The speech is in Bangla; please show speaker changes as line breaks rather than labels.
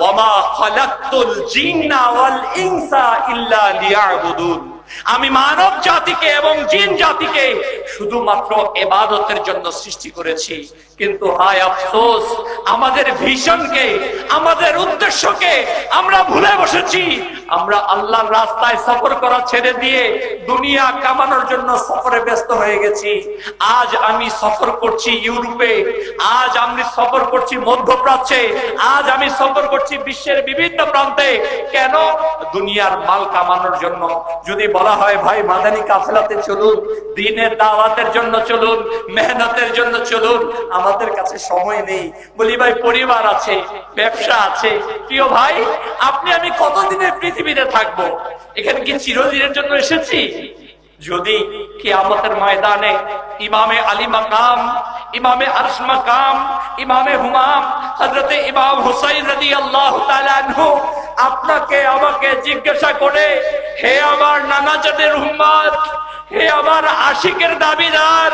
ওয়ামা খালাকতুল জিন্না ওয়াল ইনসা ইল্লা লিয়াবুদুন, আমি মানব জাতিকে এবং জিন জাতিকে শুধুমাত্র ইবাদতের জন্য সৃষ্টি করেছি। কিন্তু হায় আফসোস, আমাদের ভিশনকে, আমাদের উদ্দেশ্যকে আমরা ভুলে বসেছি। আমরা আল্লাহর রাস্তায় সফর করা ছেড়ে দিয়ে দুনিয়া কামানোর জন্য সফরে ব্যস্ত হয়ে গেছি। আজ আমি সফর করছি ইউরোপে, আজ আমি সফর করছি মধ্যপ্রাচ্যে, আজ আমি সফর করছি বিশ্বের বিভিন্ন প্রান্তে। কেন? দুনিয়ার মাল কামানোর জন্য। যদি বলা হয় ভাই মাদানী কাফেলাতে চলুন, দ্বীনের দাওয়াতের জন্য চলুন, মেহনতের জন্য চলুন, আমাদের কাছে সময় নেই। বলি ভাই পরিবার আছে, ব্যবসা আছে। প্রিয় ভাই, আপনি আমি কতদিনের পৃথিবীতে থাকবো? এখানে কি চিরদিনের জন্য এসেছি? যদি কিয়ামতের ময়দানে ইমামে আলী মাকাম, ইমামে আরশ মাকাম, ইমামে হুমাম হযরতে ইমাম হুসাইন রাদিয়াল্লাহু তাআলা আনহু আপনাকে আমাকে জিজ্ঞাসা করে, হে আমার নানা জানের উম্মত, হে আমার আশিকের দাবিদার,